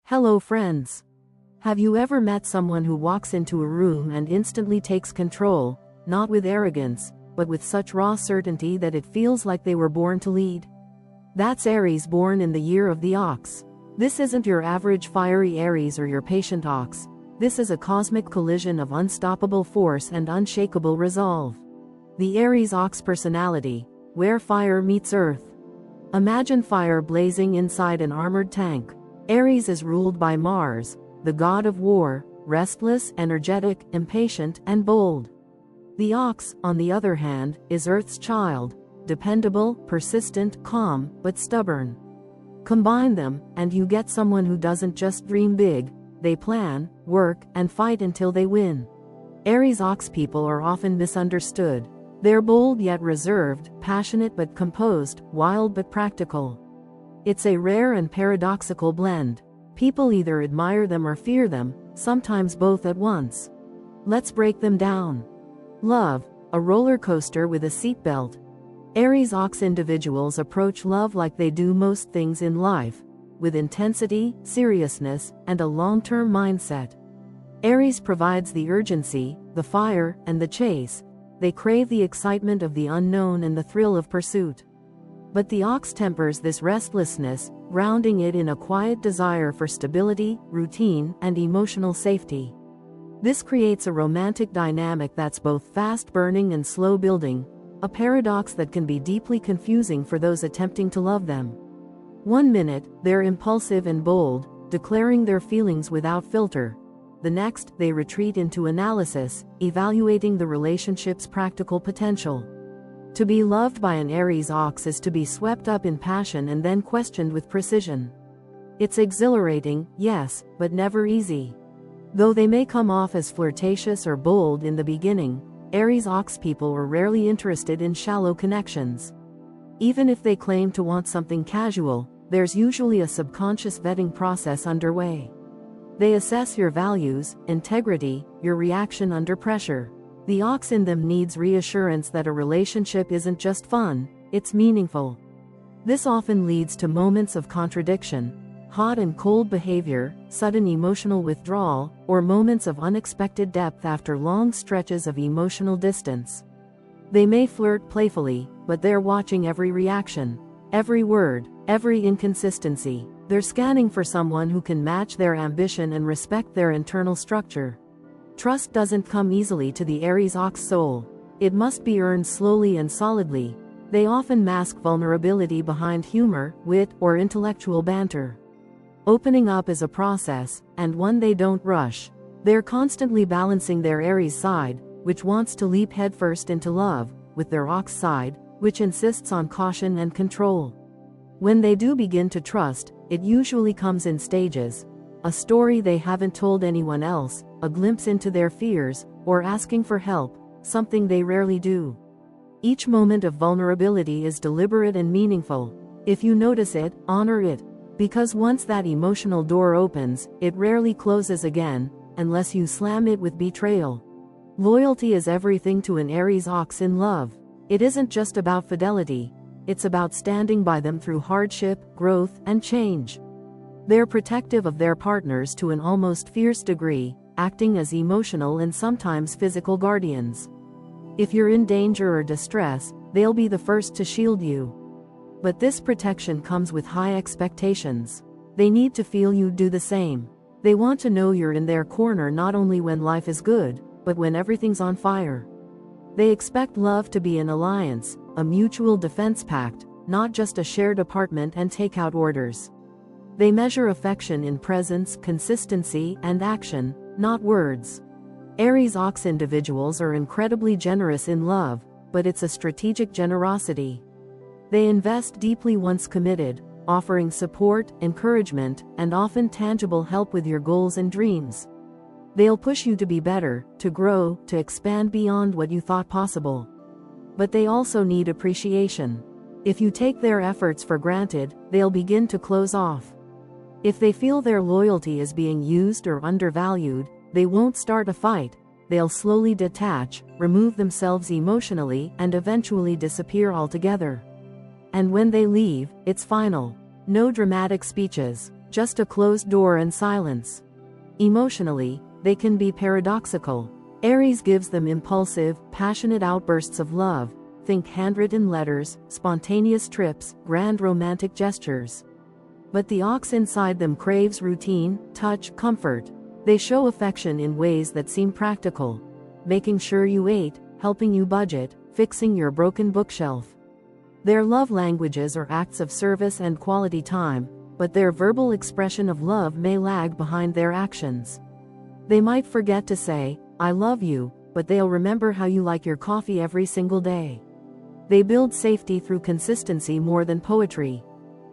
Hello friends. Have you ever met someone who walks into a room and instantly takes control, not with arrogance, but with such raw certainty that it feels like they were born to lead? That's Aries, born in the year of the ox. This isn't your average fiery Aries or your patient ox. This is a cosmic collision of unstoppable force and unshakable resolve. The Aries Ox personality, where fire meets earth. Imagine fire blazing inside an armored tank. Aries is ruled by Mars, the god of war, restless, energetic, impatient, and bold. The ox, on the other hand, is Earth's child, dependable, persistent, calm, but stubborn. Combine them, and you get someone who doesn't just dream big, they plan, work, and fight until they win. Aries ox people are often misunderstood. They're bold yet reserved, passionate but composed, wild but practical. It's a rare and paradoxical blend. People either admire them or fear them, sometimes both at once. Let's break them down. Love, a roller coaster with a seatbelt. Aries ox individuals approach love like they do most things in life, with intensity, seriousness, and a long-term mindset. Aries provides the urgency, the fire, and the chase. They crave the excitement of the unknown and the thrill of pursuit. But the ox tempers this restlessness, grounding it in a quiet desire for stability, routine, and emotional safety. This creates a romantic dynamic that's both fast-burning and slow-building, a paradox that can be deeply confusing for those attempting to love them. One minute, they're impulsive and bold, declaring their feelings without filter. The next, they retreat into analysis, evaluating the relationship's practical potential. To be loved by an Aries ox is to be swept up in passion and then questioned with precision. It's exhilarating, yes, but never easy. Though they may come off as flirtatious or bold in the beginning, Aries ox people are rarely interested in shallow connections. Even if they claim to want something casual, there's usually a subconscious vetting process underway. They assess your values, integrity, your reaction under pressure. The ox in them needs reassurance that a relationship isn't just fun, it's meaningful. This often leads to moments of contradiction, hot and cold behavior, sudden emotional withdrawal, or moments of unexpected depth after long stretches of emotional distance. They may flirt playfully, but they're watching every reaction, every word, every inconsistency. They're scanning for someone who can match their ambition and respect their internal structure. Trust doesn't come easily to the Aries ox soul. It must be earned slowly and solidly. They often mask vulnerability behind humor, wit, or intellectual banter. Opening up is a process, and one they don't rush. They're constantly balancing their Aries side, which wants to leap headfirst into love, with their ox side, which insists on caution and control. When they do begin to trust, it usually comes in stages. A story they haven't told anyone else, a glimpse into their fears, or asking for help, something they rarely do. Each moment of vulnerability is deliberate and meaningful. If you notice it, honor it. Because once that emotional door opens, it rarely closes again, unless you slam it with betrayal. Loyalty is everything to an Aries ox in love. It isn't just about fidelity. It's about standing by them through hardship, growth, and change. They're protective of their partners to an almost fierce degree, acting as emotional and sometimes physical guardians. If you're in danger or distress, they'll be the first to shield you. But this protection comes with high expectations. They need to feel you do the same. They want to know you're in their corner not only when life is good, but when everything's on fire. They expect love to be an alliance, a mutual defense pact, not just a shared apartment and takeout orders. They measure affection in presence, consistency, and action, not words. Aries ox individuals are incredibly generous in love, but it's a strategic generosity. They invest deeply once committed, offering support, encouragement, and often tangible help with your goals and dreams. They'll push you to be better, to grow, to expand beyond what you thought possible. But they also need appreciation. If you take their efforts for granted, they'll begin to close off. If they feel their loyalty is being used or undervalued, they won't start a fight. They'll slowly detach, remove themselves emotionally, and eventually disappear altogether. And when they leave, it's final. No dramatic speeches, just a closed door and silence. Emotionally, they can be paradoxical. Aries gives them impulsive, passionate outbursts of love. Think handwritten letters, spontaneous trips, grand romantic gestures. But the ox inside them craves routine, touch, comfort. They show affection in ways that seem practical. Making sure you ate, helping you budget, fixing your broken bookshelf. Their love languages are acts of service and quality time, but their verbal expression of love may lag behind their actions. They might forget to say, "I love you," but they'll remember how you like your coffee every single day. They build safety through consistency more than poetry.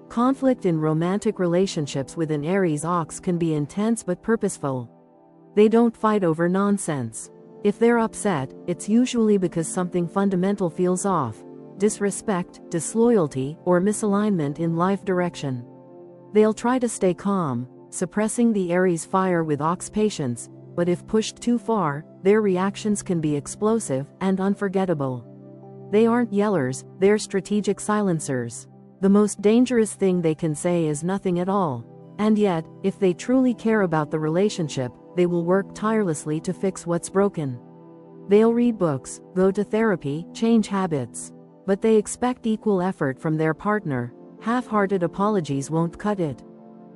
Conflict in romantic relationships with an Aries ox can be intense but purposeful. They don't fight over nonsense. If they're upset, it's usually because something fundamental feels off: disrespect, disloyalty, or misalignment in life direction. They'll try to stay calm, suppressing the Aries fire with ox patience, but if pushed too far, their reactions can be explosive and unforgettable. They aren't yellers, they're strategic silencers. The most dangerous thing they can say is nothing at all. And yet, if they truly care about the relationship, they will work tirelessly to fix what's broken. They'll read books, go to therapy, change habits. But they expect equal effort from their partner. Half-hearted apologies won't cut it.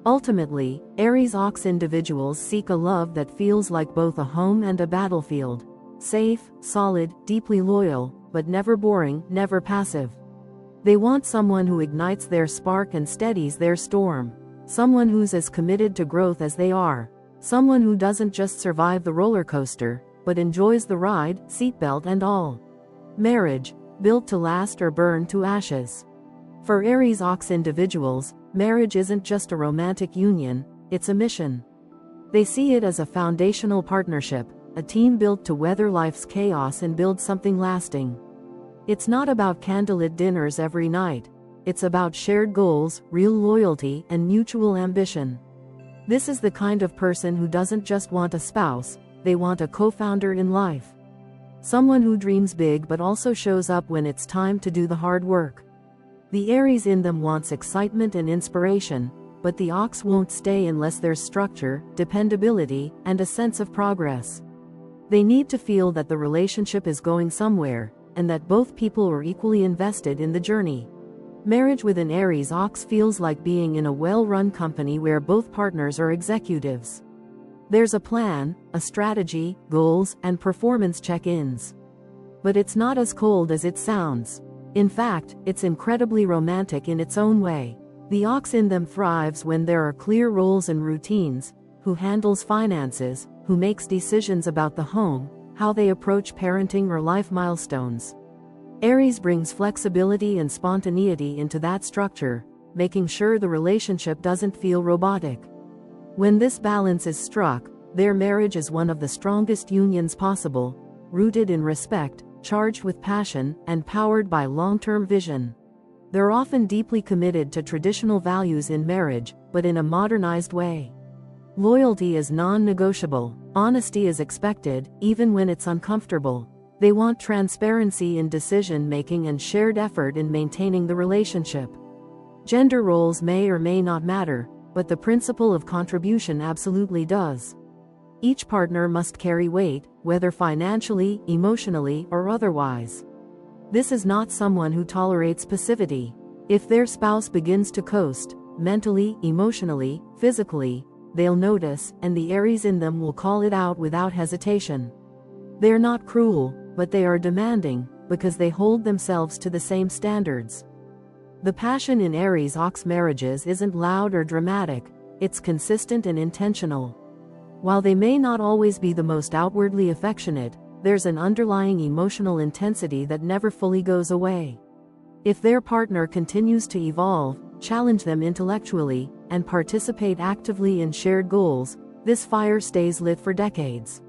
Ultimately, Aries ox individuals seek a love that feels like both a home and a battlefield. Safe, solid, deeply loyal, but never boring, never passive. They want someone who ignites their spark and steadies their storm. Someone who's as committed to growth as they are. Someone who doesn't just survive the roller coaster, but enjoys the ride, seatbelt and all. Marriage, built to last or burn to ashes. For Aries ox individuals, marriage isn't just a romantic union, it's a mission. They see it as a foundational partnership, a team built to weather life's chaos and build something lasting. It's not about candlelit dinners every night. It's about shared goals, real loyalty, and mutual ambition. This is the kind of person who doesn't just want a spouse, they want a co-founder in life. Someone who dreams big but also shows up when it's time to do the hard work. The Aries in them wants excitement and inspiration, but the ox won't stay unless there's structure, dependability, and a sense of progress. They need to feel that the relationship is going somewhere, and that both people are equally invested in the journey. Marriage with an Aries ox feels like being in a well-run company where both partners are executives. There's a plan, a strategy, goals, and performance check-ins. But it's not as cold as it sounds. In fact, it's incredibly romantic in its own way. The ox in them thrives when there are clear roles and routines: who handles finances, who makes decisions about the home, how they approach parenting or life milestones. Aries brings flexibility and spontaneity into that structure, making sure the relationship doesn't feel robotic. When this balance is struck, their marriage is one of the strongest unions possible, rooted in respect, charged with passion, and powered by long-term vision. They're often deeply committed to traditional values in marriage, but in a modernized way. Loyalty is non-negotiable. Honesty is expected, even when it's uncomfortable. They want transparency in decision-making and shared effort in maintaining the relationship. Gender roles may or may not matter, but the principle of contribution absolutely does. Each partner must carry weight, whether financially, emotionally, or otherwise. This is not someone who tolerates passivity. If their spouse begins to coast, mentally, emotionally, physically, they'll notice, and the Aries in them will call it out without hesitation. They're not cruel, but they are demanding, because they hold themselves to the same standards. The passion in Aries ox marriages isn't loud or dramatic, it's consistent and intentional. While they may not always be the most outwardly affectionate, there's an underlying emotional intensity that never fully goes away. If their partner continues to evolve, challenge them intellectually, and participate actively in shared goals, this fire stays lit for decades.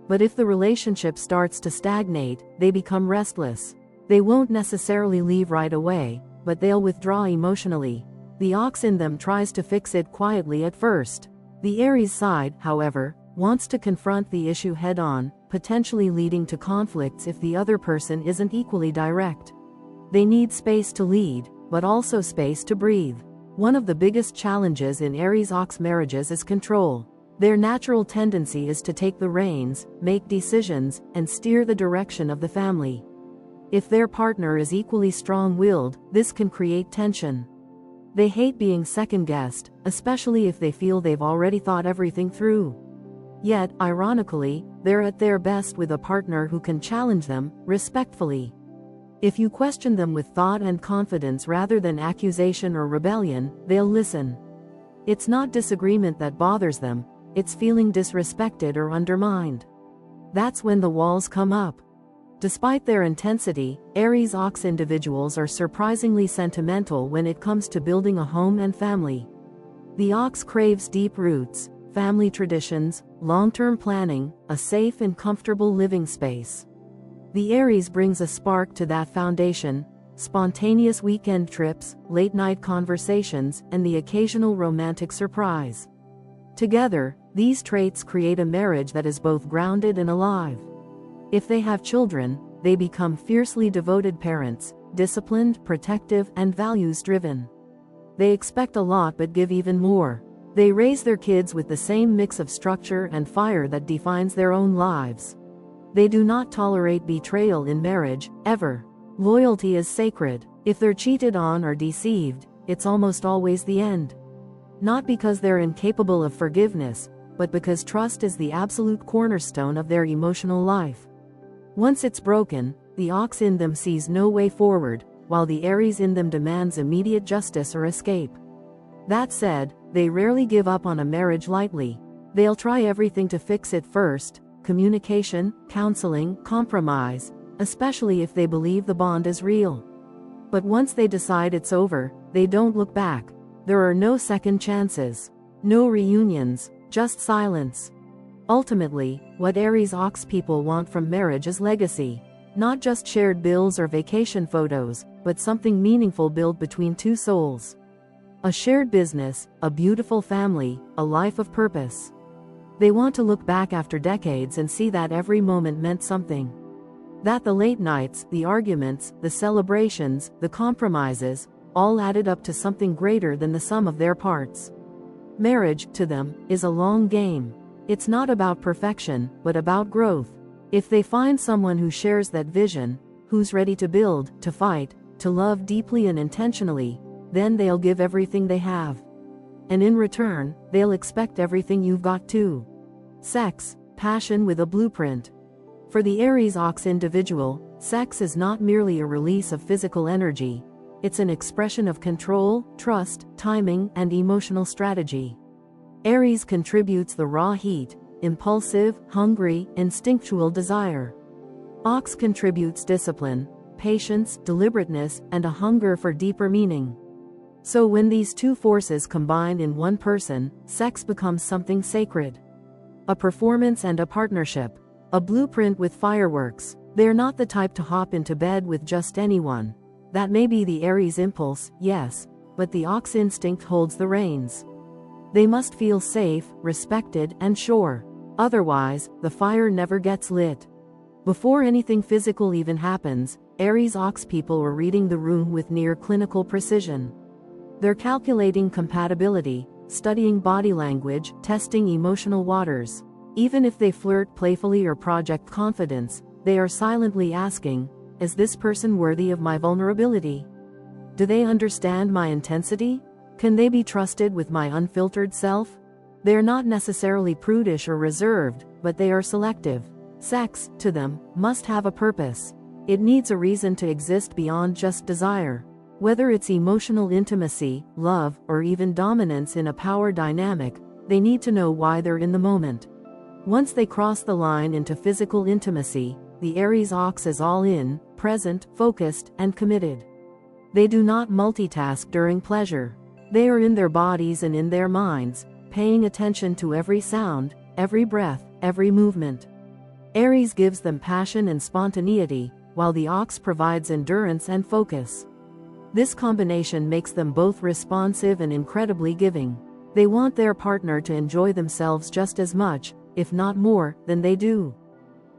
But if the relationship starts to stagnate, they become restless. They won't necessarily leave right away, but they'll withdraw emotionally. The ox in them tries to fix it quietly at first. The Aries side, however, wants to confront the issue head-on, potentially leading to conflicts if the other person isn't equally direct. They need space to lead, but also space to breathe. One of the biggest challenges in Aries Ox marriages is control. Their natural tendency is to take the reins, make decisions, and steer the direction of the family. If their partner is equally strong-willed, this can create tension. They hate being second-guessed, especially if they feel they've already thought everything through. Yet, ironically, they're at their best with a partner who can challenge them, respectfully. If you question them with thought and confidence rather than accusation or rebellion, they'll listen. It's not disagreement that bothers them, it's feeling disrespected or undermined. That's when the walls come up. Despite their intensity, Aries Ox individuals are surprisingly sentimental when it comes to building a home and family. The Ox craves deep roots, family traditions, long-term planning, a safe and comfortable living space. The Aries brings a spark to that foundation: spontaneous weekend trips, late-night conversations, and the occasional romantic surprise. Together, these traits create a marriage that is both grounded and alive. If they have children, they become fiercely devoted parents, disciplined, protective, and values-driven. They expect a lot but give even more. They raise their kids with the same mix of structure and fire that defines their own lives. They do not tolerate betrayal in marriage, ever. Loyalty is sacred. If they're cheated on or deceived, it's almost always the end. Not because they're incapable of forgiveness, but because trust is the absolute cornerstone of their emotional life. Once it's broken, the Ox in them sees no way forward, while the Aries in them demands immediate justice or escape. That said, they rarely give up on a marriage lightly. They'll try everything to fix it first: communication, counseling, compromise, especially if they believe the bond is real. But once they decide it's over, they don't look back. There are no second chances, no reunions, just silence. Ultimately, what Aries Ox people want from marriage is legacy. Not just shared bills or vacation photos, but something meaningful built between two souls. A shared business, a beautiful family, a life of purpose. They want to look back after decades and see that every moment meant something. That the late nights, the arguments, the celebrations, the compromises, all added up to something greater than the sum of their parts. Marriage, to them, is a long game. It's not about perfection, but about growth. If they find someone who shares that vision, who's ready to build, to fight, to love deeply and intentionally, then they'll give everything they have. And in return, they'll expect everything you've got too. Sex, passion with a blueprint. For the Aries Ox individual, sex is not merely a release of physical energy. It's an expression of control, trust, timing, and emotional strategy. Aries contributes the raw heat, impulsive, hungry, instinctual desire. Ox contributes discipline, patience, deliberateness, and a hunger for deeper meaning. So when these two forces combine in one person, sex becomes something sacred. A performance and a partnership. A blueprint with fireworks. They're not the type to hop into bed with just anyone. That may be the Aries impulse, yes, but the Ox instinct holds the reins. They must feel safe, respected, and sure. Otherwise, the fire never gets lit. Before anything physical even happens, Aries Ox people are reading the room with near clinical precision. They're calculating compatibility, studying body language, testing emotional waters. Even if they flirt playfully or project confidence, they are silently asking, is this person worthy of my vulnerability? Do they understand my intensity? Can they be trusted with my unfiltered self? They're not necessarily prudish or reserved, but they are selective. Sex, to them, must have a purpose. It needs a reason to exist beyond just desire. Whether it's emotional intimacy, love, or even dominance in a power dynamic, they need to know why they're in the moment. Once they cross the line into physical intimacy, the Aries Ox is all in, present, focused, and committed. They do not multitask during pleasure. They are in their bodies and in their minds, paying attention to every sound, every breath, every movement. Aries gives them passion and spontaneity, while the Ox provides endurance and focus. This combination makes them both responsive and incredibly giving. They want their partner to enjoy themselves just as much, if not more, than they do.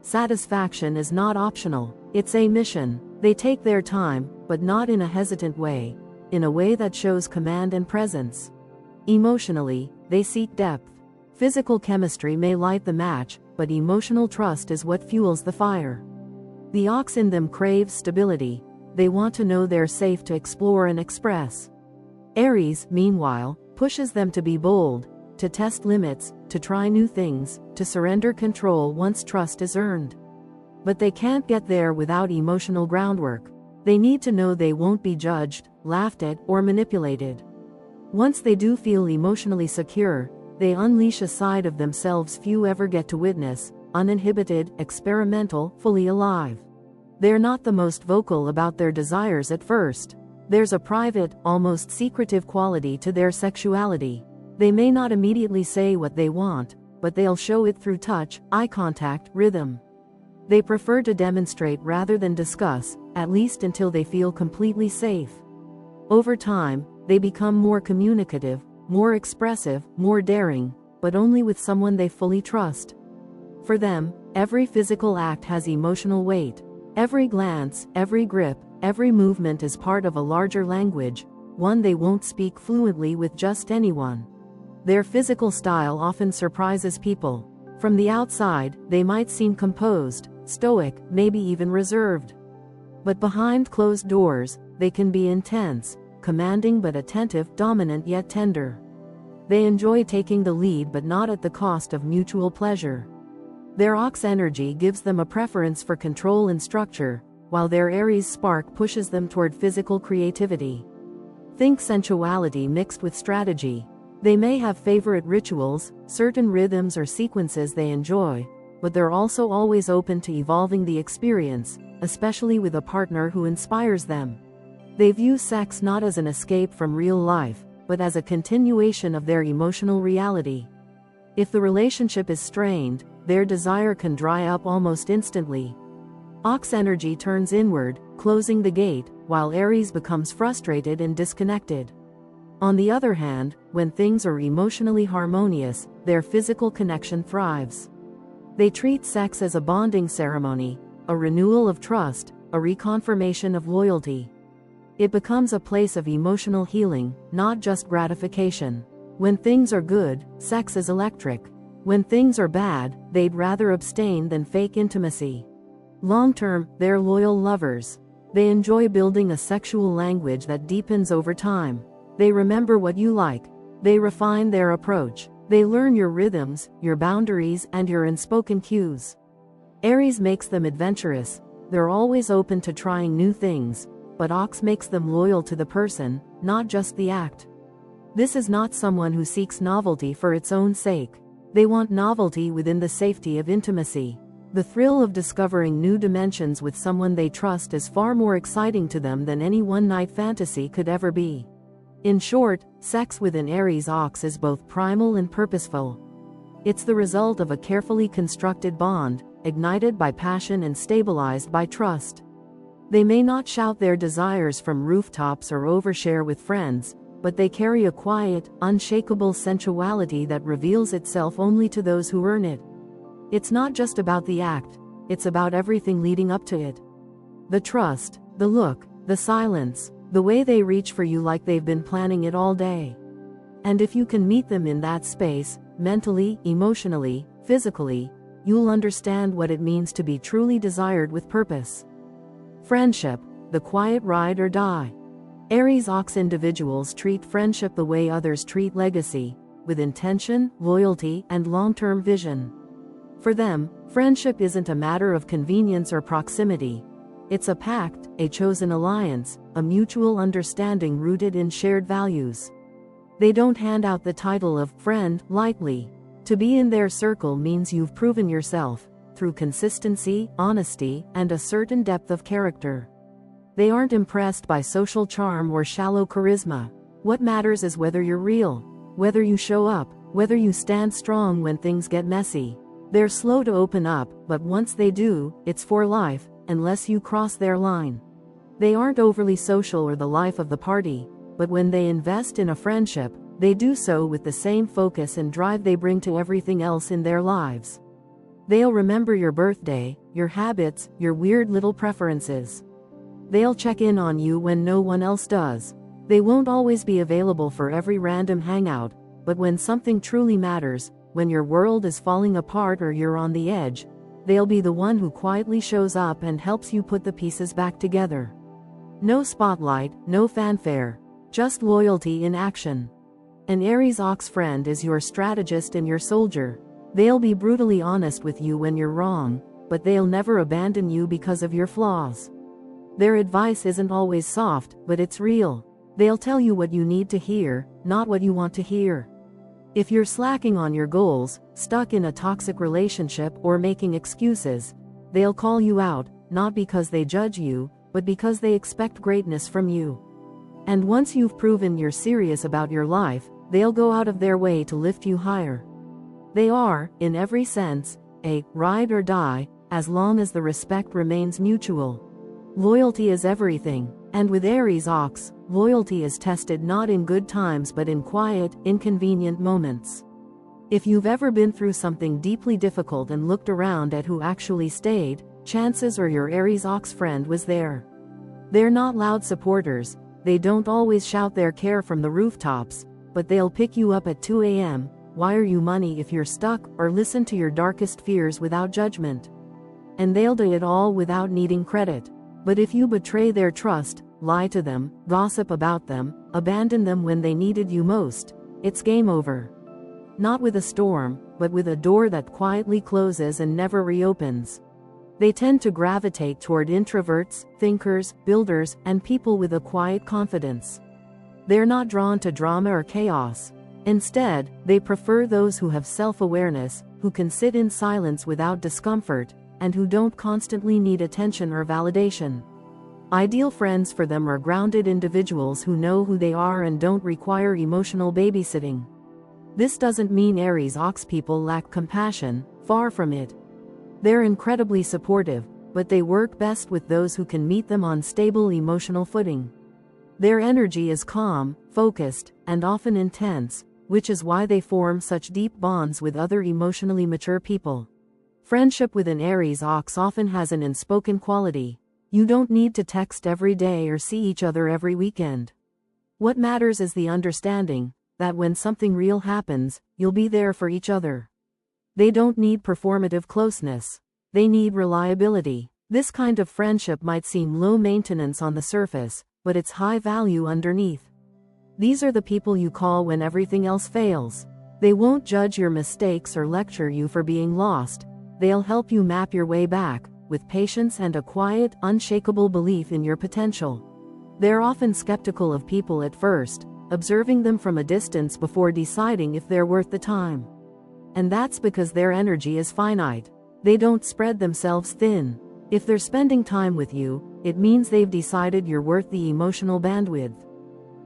Satisfaction is not optional, it's a mission. They take their time, but not in a hesitant way. in a way that shows command and presence. Emotionally, they seek depth. Physical chemistry may light the match, but emotional trust is what fuels the fire. The ox in them craves stability. They want to know they're safe to explore and express. Aries, meanwhile, pushes them to be bold, to test limits, to try new things, to surrender control once trust is earned. But they can't get there without emotional groundwork. They need to know they won't be judged, laughed at, or manipulated. Once they do feel emotionally secure, they unleash a side of themselves few ever get to witness, uninhibited, experimental, fully alive. They're not the most vocal about their desires at first. There's a private, almost secretive quality to their sexuality. They may not immediately say what they want, but they'll show it through touch, eye contact, rhythm. They prefer to demonstrate rather than discuss, at least until they feel completely safe. Over time, they become more communicative, more expressive, more daring, but only with someone they fully trust. For them, every physical act has emotional weight. Every glance, every grip, every movement is part of a larger language, one they won't speak fluently with just anyone. Their physical style often surprises people. From the outside, they might seem composed, stoic, maybe even reserved. But behind closed doors, they can be intense, commanding but attentive, dominant yet tender. They enjoy taking the lead but not at the cost of mutual pleasure. Their ox energy gives them a preference for control and structure, while their Aries spark pushes them toward physical creativity. Think sensuality mixed with strategy. They may have favorite rituals, certain rhythms or sequences they enjoy, but they're also always open to evolving the experience, especially with a partner who inspires them. They view sex not as an escape from real life, but as a continuation of their emotional reality. If the relationship is strained, their desire can dry up almost instantly. Ox energy turns inward, closing the gate, while Aries becomes frustrated and disconnected. On the other hand, when things are emotionally harmonious, their physical connection thrives. They treat sex as a bonding ceremony, a renewal of trust, a reconfirmation of loyalty. It becomes a place of emotional healing, not just gratification. When things are good, sex is electric. When things are bad, they'd rather abstain than fake intimacy. Long-term, they're loyal lovers. They enjoy building a sexual language that deepens over time. They remember what you like. They refine their approach. They learn your rhythms, your boundaries, and your unspoken cues. Aries makes them adventurous. They're always open to trying new things, but Ox makes them loyal to the person, not just the act. This is not someone who seeks novelty for its own sake. They want novelty within the safety of intimacy. The thrill of discovering new dimensions with someone they trust is far more exciting to them than any one-night fantasy could ever be. In short, sex with an Aries Ox is both primal and purposeful. It's the result of a carefully constructed bond, ignited by passion and stabilized by trust. They may not shout their desires from rooftops or overshare with friends, but they carry a quiet, unshakable sensuality that reveals itself only to those who earn it. It's not just about the act, it's about everything leading up to it. The trust, the look, the silence, the way they reach for you like they've been planning it all day. And if you can meet them in that space, mentally, emotionally, physically, you'll understand what it means to be truly desired with purpose. Friendship, the quiet ride or die. Aries Ox individuals treat friendship the way others treat legacy, with intention, loyalty, and long-term vision. For them, friendship isn't a matter of convenience or proximity. It's a pact, a chosen alliance, a mutual understanding rooted in shared values. They don't hand out the title of friend lightly. To be in their circle means you've proven yourself, through consistency, honesty, and a certain depth of character. They aren't impressed by social charm or shallow charisma. What matters is whether you're real, whether you show up, whether you stand strong when things get messy. They're slow to open up, but once they do, it's for life, unless you cross their line. They aren't overly social or the life of the party, but when they invest in a friendship, they do so with the same focus and drive they bring to everything else in their lives. They'll remember your birthday, your habits, your weird little preferences. They'll check in on you when no one else does. They won't always be available for every random hangout, but when something truly matters, when your world is falling apart or you're on the edge, they'll be the one who quietly shows up and helps you put the pieces back together. No spotlight, no fanfare, just loyalty in action. An Aries Ox friend is your strategist and your soldier. They'll be brutally honest with you when you're wrong, but they'll never abandon you because of your flaws. Their advice isn't always soft, but it's real. They'll tell you what you need to hear, not what you want to hear. If you're slacking on your goals, stuck in a toxic relationship, or making excuses, they'll call you out, not because they judge you, but because they expect greatness from you. And once you've proven you're serious about your life, they'll go out of their way to lift you higher. They are, in every sense, a ride or die, as long as the respect remains mutual. Loyalty is everything, and with Aries Ox, loyalty is tested not in good times but in quiet, inconvenient moments. If you've ever been through something deeply difficult and looked around at who actually stayed, chances are your Aries Ox friend was there. They're not loud supporters, they don't always shout their care from the rooftops, but they'll pick you up at 2 a.m., wire you money if you're stuck, or listen to your darkest fears without judgment. And they'll do it all without needing credit. But if you betray their trust, lie to them, gossip about them, abandon them when they needed you most, it's game over. Not with a storm, but with a door that quietly closes and never reopens. They tend to gravitate toward introverts, thinkers, builders, and people with a quiet confidence. They're not drawn to drama or chaos. Instead, they prefer those who have self-awareness, who can sit in silence without discomfort, and who don't constantly need attention or validation. Ideal friends for them are grounded individuals who know who they are and don't require emotional babysitting. This doesn't mean Aries Ox people lack compassion, far from it. They're incredibly supportive, but they work best with those who can meet them on stable emotional footing. Their energy is calm, focused, and often intense, which is why they form such deep bonds with other emotionally mature people. Friendship with an Aries Ox often has an unspoken quality. You don't need to text every day or see each other every weekend. What matters is the understanding that when something real happens, you'll be there for each other. They don't need performative closeness. They need reliability. This kind of friendship might seem low maintenance on the surface, but it's high value underneath. These are the people you call when everything else fails. They won't judge your mistakes or lecture you for being lost. They'll help you map your way back, with patience and a quiet, unshakable belief in your potential. They're often skeptical of people at first, observing them from a distance before deciding if they're worth the time. And that's because their energy is finite. They don't spread themselves thin. If they're spending time with you, it means they've decided you're worth the emotional bandwidth.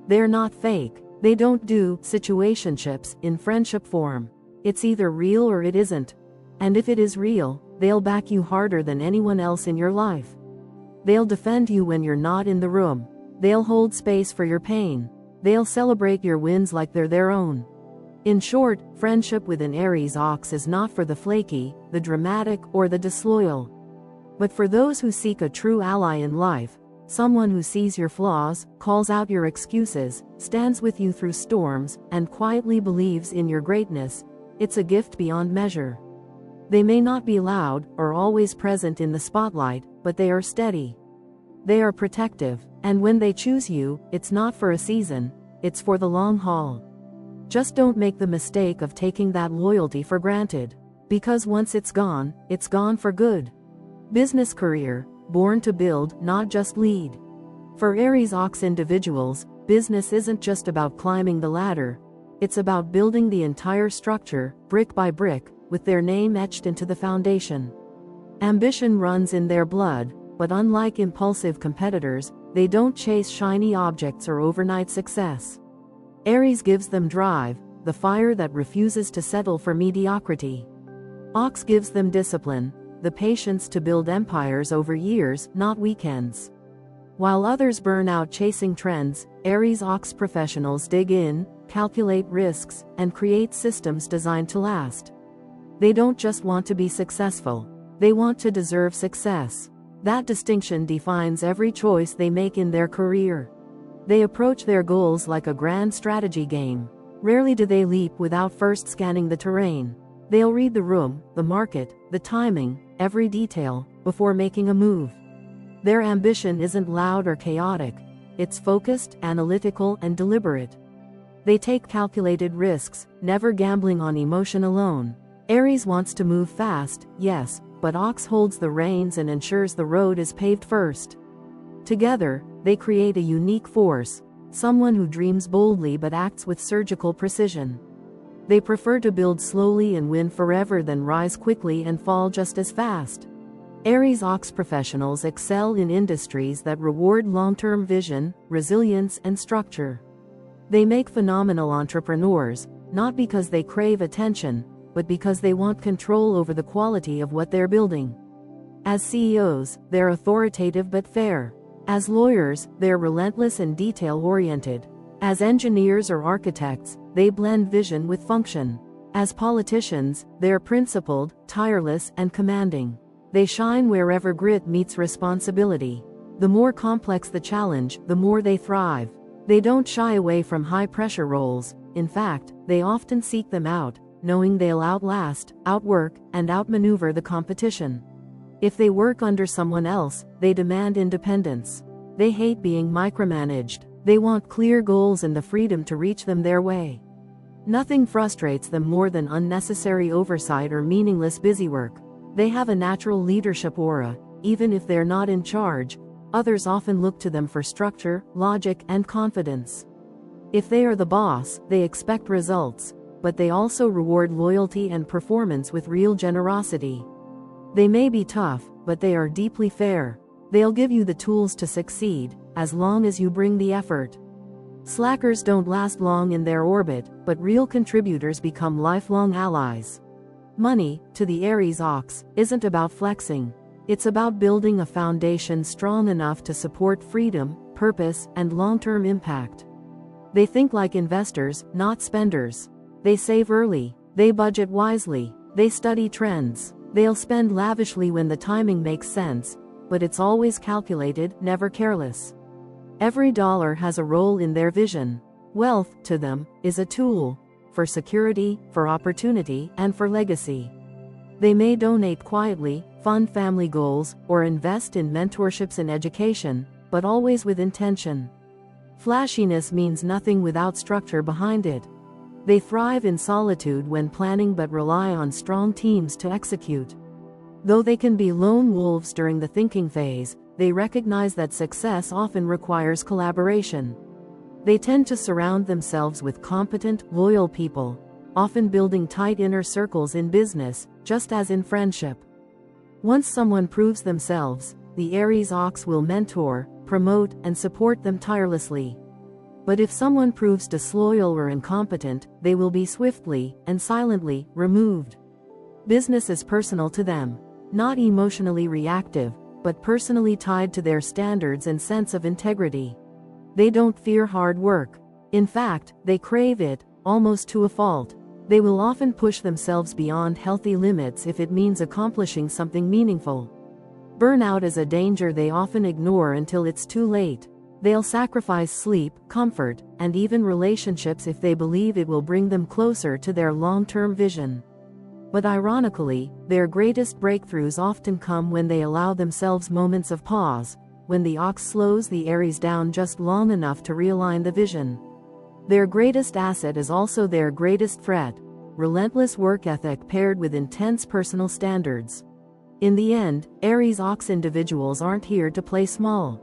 They're not fake. They don't do situationships in friendship form. It's either real or it isn't. And if it is real, they'll back you harder than anyone else in your life. They'll defend you when you're not in the room. They'll hold space for your pain. They'll celebrate your wins like they're their own. In short, friendship with an Aries Ox is not for the flaky, the dramatic, or the disloyal. But for those who seek a true ally in life, someone who sees your flaws, calls out your excuses, stands with you through storms, and quietly believes in your greatness, it's a gift beyond measure. They may not be loud or always present in the spotlight, but they are steady. They are protective, and when they choose you, it's not for a season, it's for the long haul. Just don't make the mistake of taking that loyalty for granted. Because once it's gone for good. Business career, born to build, not just lead. For Aries Ox individuals, business isn't just about climbing the ladder. It's about building the entire structure, brick by brick, with their name etched into the foundation. Ambition runs in their blood, but unlike impulsive competitors, they don't chase shiny objects or overnight success. Aries gives them drive, the fire that refuses to settle for mediocrity. Ox gives them discipline, the patience to build empires over years, not weekends. While others burn out chasing trends, Aries Ox professionals dig in, calculate risks, and create systems designed to last. They don't just want to be successful. They want to deserve success. That distinction defines every choice they make in their career. They approach their goals like a grand strategy game. Rarely do they leap without first scanning the terrain. They'll read the room, the market, the timing, every detail, before making a move. Their ambition isn't loud or chaotic. It's focused, analytical, and deliberate. They take calculated risks, never gambling on emotion alone. Aries wants to move fast, yes, but Ox holds the reins and ensures the road is paved first. Together, they create a unique force, someone who dreams boldly but acts with surgical precision. They prefer to build slowly and win forever than rise quickly and fall just as fast. Aries Ox professionals excel in industries that reward long-term vision, resilience, and structure. They make phenomenal entrepreneurs, not because they crave attention, but because they want control over the quality of what they're building. As CEOs, they're authoritative but fair. As lawyers, they're relentless and detail-oriented. As engineers or architects, they blend vision with function. As politicians, they're principled, tireless, and commanding. They shine wherever grit meets responsibility. The more complex the challenge, the more they thrive. They don't shy away from high-pressure roles. In fact, they often seek them out, knowing they'll outlast, outwork, and outmaneuver the competition. If they work under someone else, they demand independence. They hate being micromanaged. They want clear goals and the freedom to reach them their way. Nothing frustrates them more than unnecessary oversight or meaningless busywork. They have a natural leadership aura. Even if they're not in charge, others often look to them for structure, logic, and confidence. If they are the boss, they expect results, but they also reward loyalty and performance with real generosity. They may be tough, but they are deeply fair. They'll give you the tools to succeed, as long as you bring the effort. Slackers don't last long in their orbit, but real contributors become lifelong allies. Money, to the Aries Ox, isn't about flexing. It's about building a foundation strong enough to support freedom, purpose, and long-term impact. They think like investors, not spenders. They save early. They budget wisely. They study trends. They'll spend lavishly when the timing makes sense, but it's always calculated, never careless. Every dollar has a role in their vision. Wealth, to them, is a tool for security, for opportunity, and for legacy. They may donate quietly, fund family goals, or invest in mentorships and education, but always with intention. Flashiness means nothing without structure behind it. They thrive in solitude when planning but rely on strong teams to execute. Though they can be lone wolves during the thinking phase, they recognize that success often requires collaboration. They tend to surround themselves with competent, loyal people, often building tight inner circles in business, just as in friendship. Once someone proves themselves, the Aries Ox will mentor, promote, and support them tirelessly. But if someone proves disloyal or incompetent, they will be swiftly and silently removed. Business is personal to them, not emotionally reactive, but personally tied to their standards and sense of integrity. They don't fear hard work. In fact, they crave it, almost to a fault. They will often push themselves beyond healthy limits if it means accomplishing something meaningful. Burnout is a danger they often ignore until it's too late. They'll sacrifice sleep, comfort, and even relationships if they believe it will bring them closer to their long-term vision. But ironically, their greatest breakthroughs often come when they allow themselves moments of pause, when the Ox slows the Aries down just long enough to realign the vision. Their greatest asset is also their greatest threat: relentless work ethic paired with intense personal standards. In the end, Aries Ox individuals aren't here to play small.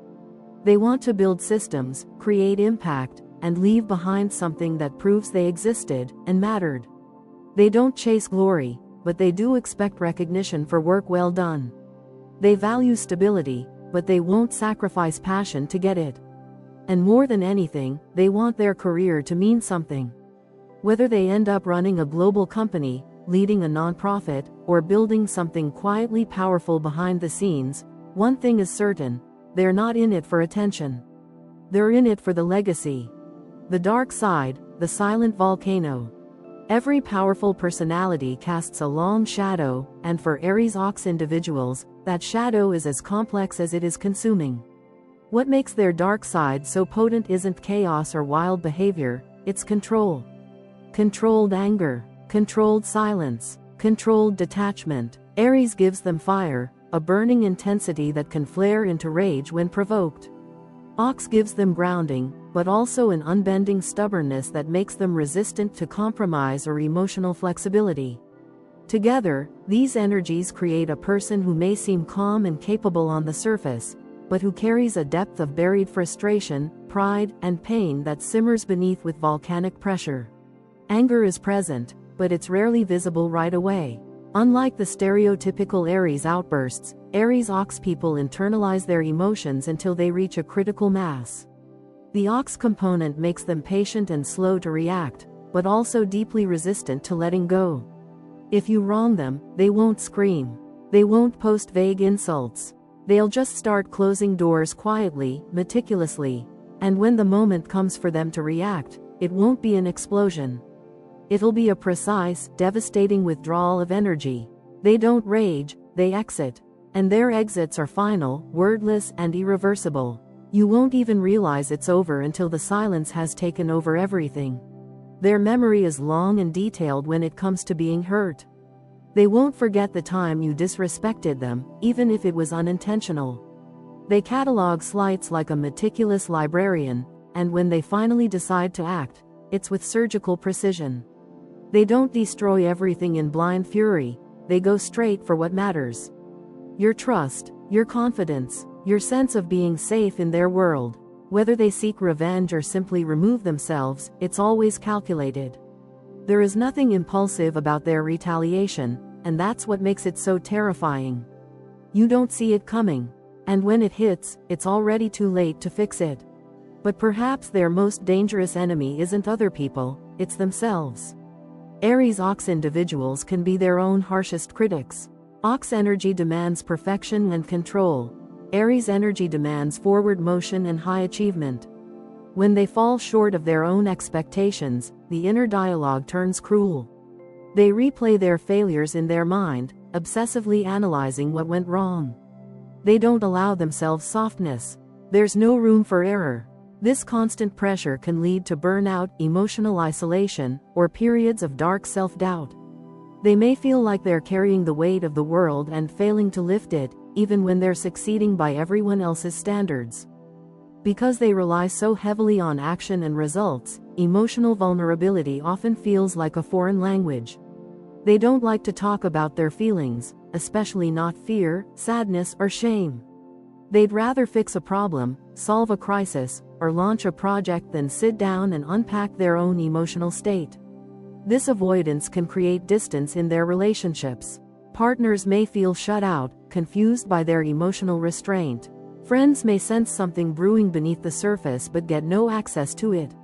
They want to build systems, create impact, and leave behind something that proves they existed and mattered. They don't chase glory, but they do expect recognition for work well done. They value stability, but they won't sacrifice passion to get it. And more than anything, they want their career to mean something. Whether they end up running a global company, leading a nonprofit, or building something quietly powerful behind the scenes, one thing is certain: they're not in it for attention. They're in it for the legacy. The dark side, the silent volcano. Every powerful personality casts a long shadow, and for Aries Ox individuals, that shadow is as complex as it is consuming. What makes their dark side so potent isn't chaos or wild behavior, it's control. Controlled anger, controlled silence, controlled detachment. Aries gives them fire, a burning intensity that can flare into rage when provoked. Ox gives them grounding, but also an unbending stubbornness that makes them resistant to compromise or emotional flexibility. Together, these energies create a person who may seem calm and capable on the surface, but who carries a depth of buried frustration, pride, and pain that simmers beneath with volcanic pressure. Anger is present, but it's rarely visible right away. Unlike the stereotypical Aries outbursts, Aries Ox people internalize their emotions until they reach a critical mass. The Ox component makes them patient and slow to react, but also deeply resistant to letting go. If you wrong them, they won't scream. They won't post vague insults. They'll just start closing doors quietly, meticulously. And when the moment comes for them to react, it won't be an explosion. It'll be a precise, devastating withdrawal of energy. They don't rage, they exit. And their exits are final, wordless, and irreversible. You won't even realize it's over until the silence has taken over everything. Their memory is long and detailed when it comes to being hurt. They won't forget the time you disrespected them, even if it was unintentional. They catalog slights like a meticulous librarian, and when they finally decide to act, it's with surgical precision. They don't destroy everything in blind fury, they go straight for what matters. Your trust, your confidence, your sense of being safe in their world. Whether they seek revenge or simply remove themselves, it's always calculated. There is nothing impulsive about their retaliation, and that's what makes it so terrifying. You don't see it coming, and when it hits, it's already too late to fix it. But perhaps their most dangerous enemy isn't other people, it's themselves. Aries Ox individuals can be their own harshest critics. Ox energy demands perfection and control. Aries energy demands forward motion and high achievement. When they fall short of their own expectations, the inner dialogue turns cruel. They replay their failures in their mind, obsessively analyzing what went wrong. They don't allow themselves softness. There's no room for error. This constant pressure can lead to burnout, emotional isolation, or periods of dark self-doubt. They may feel like they're carrying the weight of the world and failing to lift it, even when they're succeeding by everyone else's standards. Because they rely so heavily on action and results, emotional vulnerability often feels like a foreign language. They don't like to talk about their feelings, especially not fear, sadness, or shame. They'd rather fix a problem, solve a crisis, or launch a project than sit down and unpack their own emotional state. This avoidance can create distance in their relationships. Partners may feel shut out, confused by their emotional restraint. Friends may sense something brewing beneath the surface but get no access to it.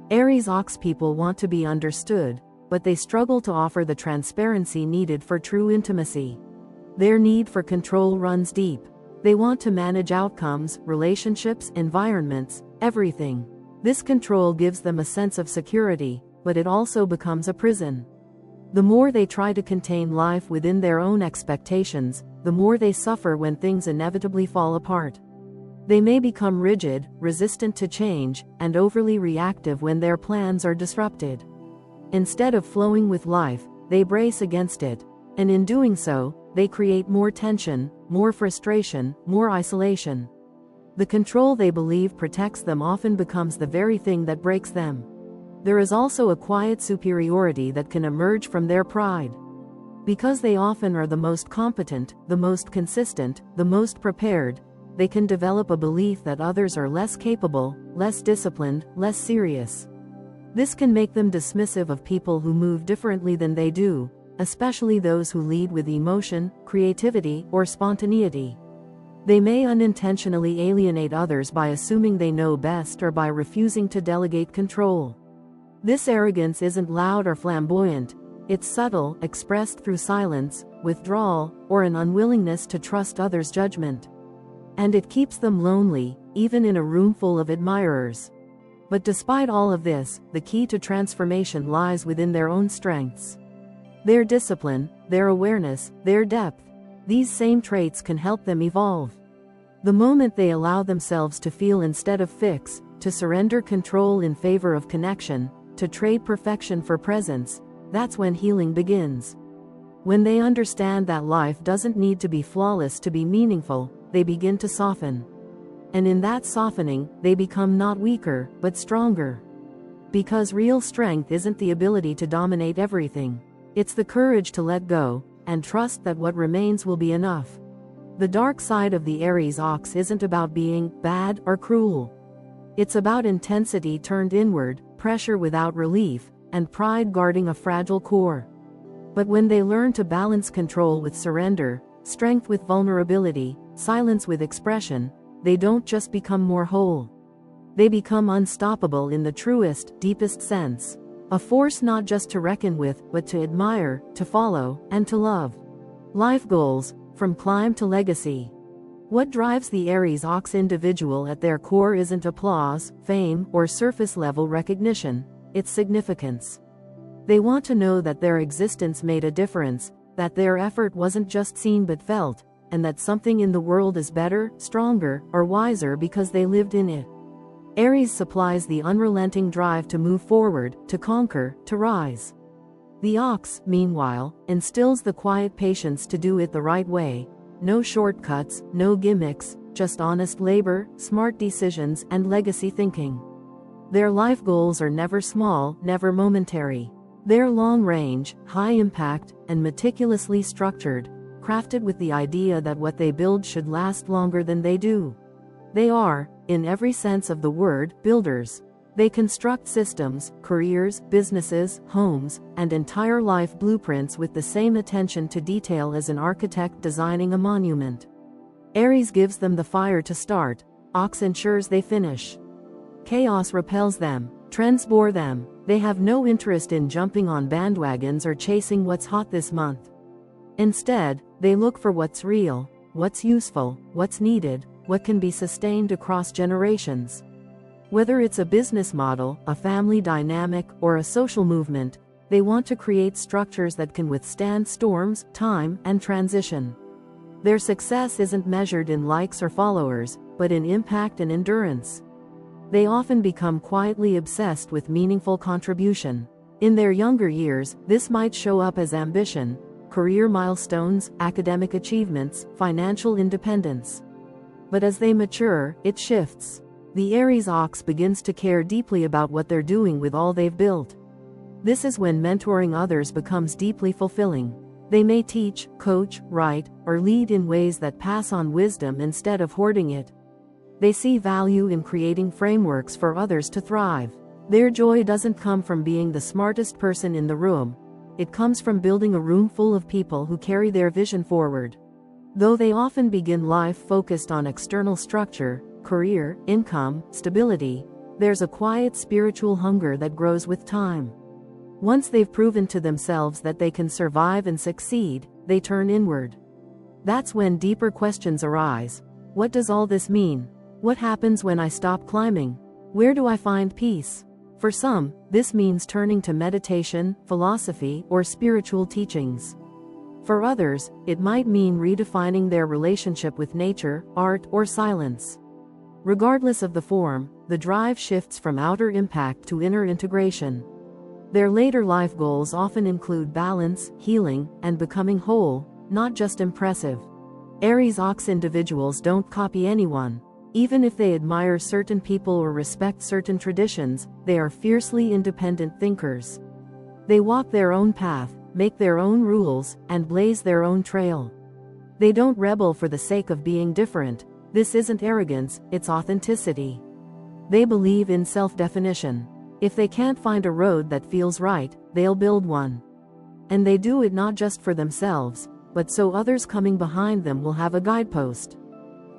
Aries Ox people want to be understood, but they struggle to offer the transparency needed for true intimacy. Their need for control runs deep. They want to manage outcomes, relationships, environments, everything. This control gives them a sense of security, but it also becomes a prison. The more they try to contain life within their own expectations, the more they suffer when things inevitably fall apart. They may become rigid, resistant to change, and overly reactive when their plans are disrupted. Instead of flowing with life, they brace against it, and in doing so, they create more tension, more frustration, more isolation. The control they believe protects them often becomes the very thing that breaks them. There is also a quiet superiority that can emerge from their pride. Because they often are the most competent, the most consistent, the most prepared, they can develop a belief that others are less capable, less disciplined, less serious. This can make them dismissive of people who move differently than they do, especially those who lead with emotion, creativity, or spontaneity. They may unintentionally alienate others by assuming they know best or by refusing to delegate control. This arrogance isn't loud or flamboyant, it's subtle, expressed through silence, withdrawal, or an unwillingness to trust others' judgment. And it keeps them lonely, even in a room full of admirers. But despite all of this, the key to transformation lies within their own strengths. Their discipline, their awareness, their depth. These same traits can help them evolve. The moment they allow themselves to feel instead of fix, to surrender control in favor of connection, to trade perfection for presence, that's when healing begins. When they understand that life doesn't need to be flawless to be meaningful, they begin to soften. And in that softening, they become not weaker, but stronger. Because real strength isn't the ability to dominate everything. It's the courage to let go, and trust that what remains will be enough. The dark side of the Aries Ox isn't about being bad or cruel. It's about intensity turned inward, pressure without relief, and pride guarding a fragile core. But when they learn to balance control with surrender, strength with vulnerability, silence with expression, they don't just become more whole. They become unstoppable in the truest, deepest sense. A force not just to reckon with, but to admire, to follow, and to love. Life goals, from climb to legacy. What drives the Aries Ox individual at their core isn't applause, fame, or surface-level recognition, it's significance. They want to know that their existence made a difference, that their effort wasn't just seen but felt, and that something in the world is better, stronger, or wiser because they lived in it. Aries supplies the unrelenting drive to move forward, to conquer, to rise. The Ox, meanwhile, instills the quiet patience to do it the right way. No shortcuts, no gimmicks, just honest labor, smart decisions, and legacy thinking. Their life goals are never small, never momentary. They're long-range, high-impact, and meticulously structured, crafted with the idea that what they build should last longer than they do. They are, in every sense of the word, builders. They construct systems, careers, businesses, homes, and entire life blueprints with the same attention to detail as an architect designing a monument. Aries gives them the fire to start, Ox ensures they finish. Chaos repels them, trends bore them, they have no interest in jumping on bandwagons or chasing what's hot this month. Instead, they look for what's real, what's useful, what's needed, what can be sustained across generations. Whether it's a business model, a family dynamic, or a social movement, they want to create structures that can withstand storms, time, and transition. Their success isn't measured in likes or followers, but in impact and endurance. They often become quietly obsessed with meaningful contribution. In their younger years, this might show up as ambition, career milestones, academic achievements, financial independence. But as they mature, it shifts. The Aries Ox begins to care deeply about what they're doing with all they've built. This is when mentoring others becomes deeply fulfilling. They may teach, coach, write, or lead in ways that pass on wisdom instead of hoarding it. They see value in creating frameworks for others to thrive. Their joy doesn't come from being the smartest person in the room. It comes from building a room full of people who carry their vision forward. Though they often begin life focused on external structure, career, income, stability, there's a quiet spiritual hunger that grows with time. Once they've proven to themselves that they can survive and succeed, they turn inward. That's when deeper questions arise. What does all this mean? What happens when I stop climbing? Where do I find peace? For some, this means turning to meditation, philosophy, or spiritual teachings. For others, it might mean redefining their relationship with nature, art, or silence. Regardless of the form, the drive shifts from outer impact to inner integration. Their later life goals often include balance, healing, and becoming whole, not just impressive. Aries Ox individuals don't copy anyone. Even if they admire certain people or respect certain traditions, they are fiercely independent thinkers. They walk their own path, make their own rules, and blaze their own trail. They don't rebel for the sake of being different. This isn't arrogance, it's authenticity. They believe in self-definition. If they can't find a road that feels right, they'll build one. And they do it not just for themselves, but so others coming behind them will have a guidepost.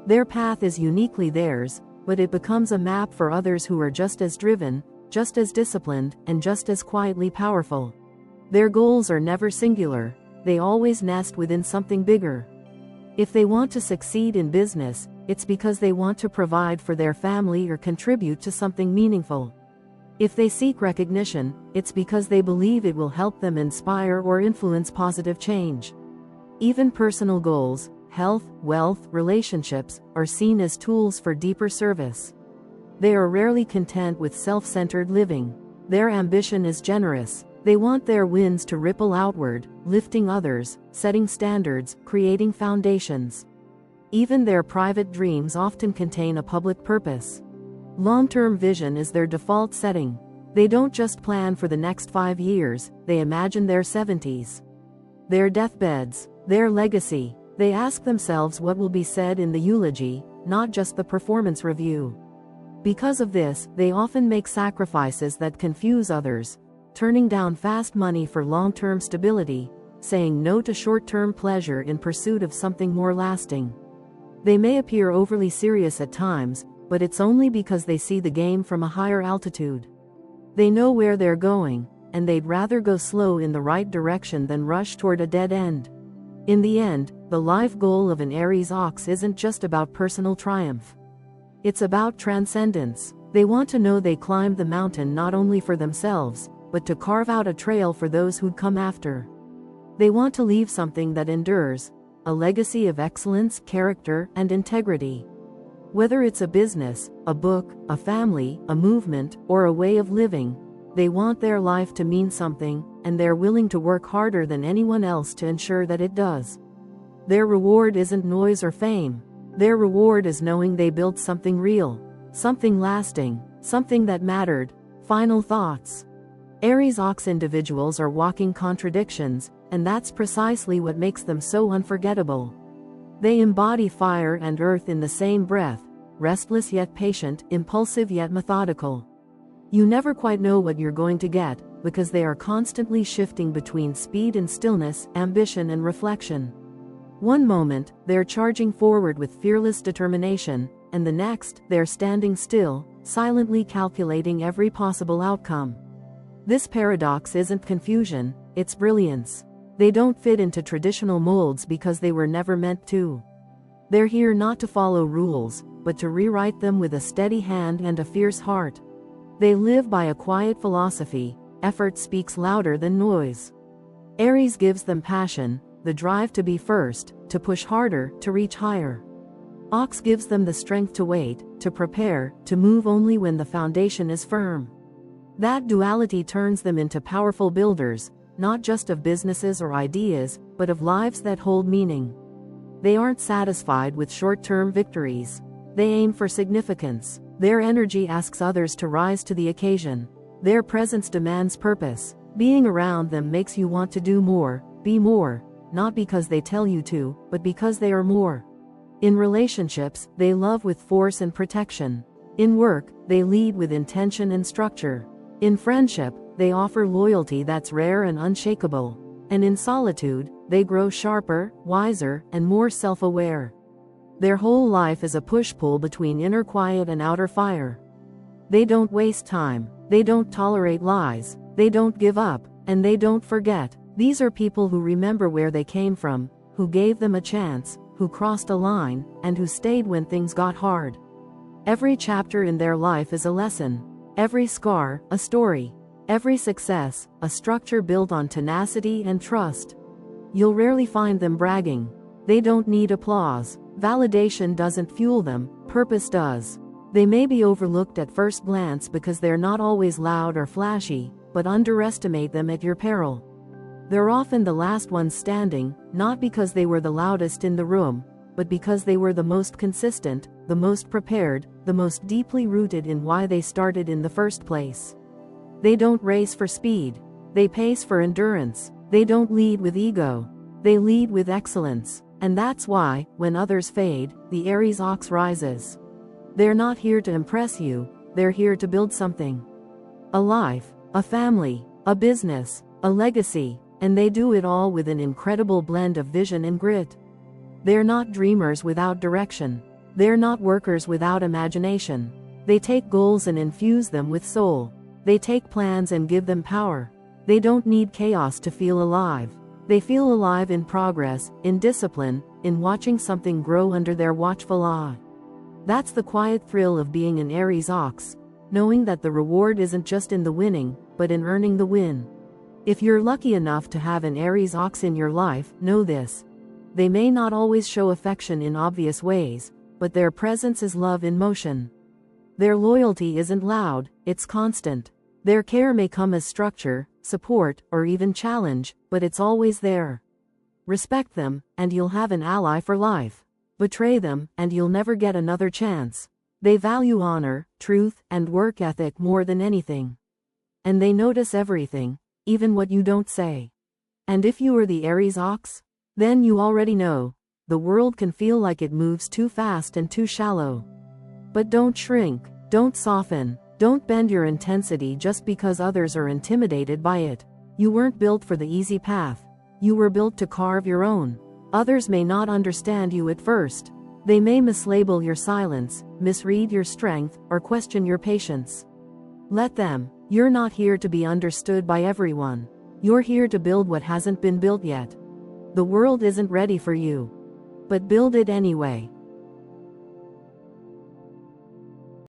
Their path is uniquely theirs, but it becomes a map for others who are just as driven, just as disciplined, and just as quietly powerful. Their goals are never singular, they always nest within something bigger. If they want to succeed in business, it's because they want to provide for their family or contribute to something meaningful. If they seek recognition, it's because they believe it will help them inspire or influence positive change. Even personal goals, health, wealth, relationships, are seen as tools for deeper service. They are rarely content with self-centered living. Their ambition is generous. They want their wins to ripple outward, lifting others, setting standards, creating foundations. Even their private dreams often contain a public purpose. Long-term vision is their default setting. They don't just plan for the next 5 years, they imagine their 70s. Their deathbeds, their legacy. They ask themselves what will be said in the eulogy, not just the performance review. Because of this, they often make sacrifices that confuse others, turning down fast money for long-term stability, saying no to short-term pleasure in pursuit of something more lasting. They may appear overly serious at times, but it's only because they see the game from a higher altitude. They know where they're going, and they'd rather go slow in the right direction than rush toward a dead end. In the end, the life goal of an Aries Ox isn't just about personal triumph. It's about transcendence. They want to know they climbed the mountain not only for themselves, but to carve out a trail for those who'd come after. They want to leave something that endures, a legacy of excellence, character, and integrity. Whether it's a business, a book, a family, a movement, or a way of living, they want their life to mean something, and they're willing to work harder than anyone else to ensure that it does. Their reward isn't noise or fame. Their reward is knowing they built something real, something lasting, something that mattered. Final thoughts. Aries Ox individuals are walking contradictions, and that's precisely what makes them so unforgettable. They embody fire and earth in the same breath, restless yet patient, impulsive yet methodical. You never quite know what you're going to get, because they are constantly shifting between speed and stillness, ambition and reflection. One moment, they're charging forward with fearless determination, and the next, they're standing still, silently calculating every possible outcome. This paradox isn't confusion, it's brilliance. They don't fit into traditional molds because they were never meant to. They're here not to follow rules, but to rewrite them with a steady hand and a fierce heart. They live by a quiet philosophy: effort speaks louder than noise. Aries gives them passion, the drive to be first, to push harder, to reach higher. Ox gives them the strength to wait, to prepare, to move only when the foundation is firm. That duality turns them into powerful builders, not just of businesses or ideas, but of lives that hold meaning. They aren't satisfied with short-term victories. They aim for significance. Their energy asks others to rise to the occasion. Their presence demands purpose. Being around them makes you want to do more, be more, not because they tell you to, but because they are more. In relationships, they love with force and protection. In work, they lead with intention and structure. In friendship, they offer loyalty that's rare and unshakable. And in solitude, they grow sharper, wiser, and more self-aware. Their whole life is a push-pull between inner quiet and outer fire. They don't waste time. They don't tolerate lies. They don't give up, and they don't forget. These are people who remember where they came from, who gave them a chance, who crossed a line, and who stayed when things got hard. Every chapter in their life is a lesson. Every scar, a story. Every success, a structure built on tenacity and trust. You'll rarely find them bragging. They don't need applause. Validation doesn't fuel them, purpose does. They may be overlooked at first glance because they're not always loud or flashy, but underestimate them at your peril. They're often the last ones standing, not because they were the loudest in the room, but because they were the most consistent, the most prepared, the most deeply rooted in why they started in the first place. They don't race for speed. They pace for endurance. They don't lead with ego. They lead with excellence. And that's why, when others fade, the Aries Ox rises. They're not here to impress you, they're here to build something. A life, a family, a business, a legacy, and they do it all with an incredible blend of vision and grit. They're not dreamers without direction. They're not workers without imagination. They take goals and infuse them with soul. They take plans and give them power. They don't need chaos to feel alive. They feel alive in progress, in discipline, in watching something grow under their watchful eye. That's the quiet thrill of being an Aries Ox, knowing that the reward isn't just in the winning, but in earning the win. If you're lucky enough to have an Aries Ox in your life, know this. They may not always show affection in obvious ways, but their presence is love in motion. Their loyalty isn't loud, it's constant. Their care may come as structure, support, or even challenge, but it's always there. Respect them, and you'll have an ally for life. Betray them, and you'll never get another chance. They value honor, truth, and work ethic more than anything. And they notice everything, even what you don't say. And if you are the Aries Ox, then you already know. The world can feel like it moves too fast and too shallow. But don't shrink, don't soften, don't bend your intensity just because others are intimidated by it. You weren't built for the easy path. You were built to carve your own. Others may not understand you at first. They may mislabel your silence, misread your strength, or question your patience. Let them. You're not here to be understood by everyone. You're here to build what hasn't been built yet. The world isn't ready for you. But build it anyway.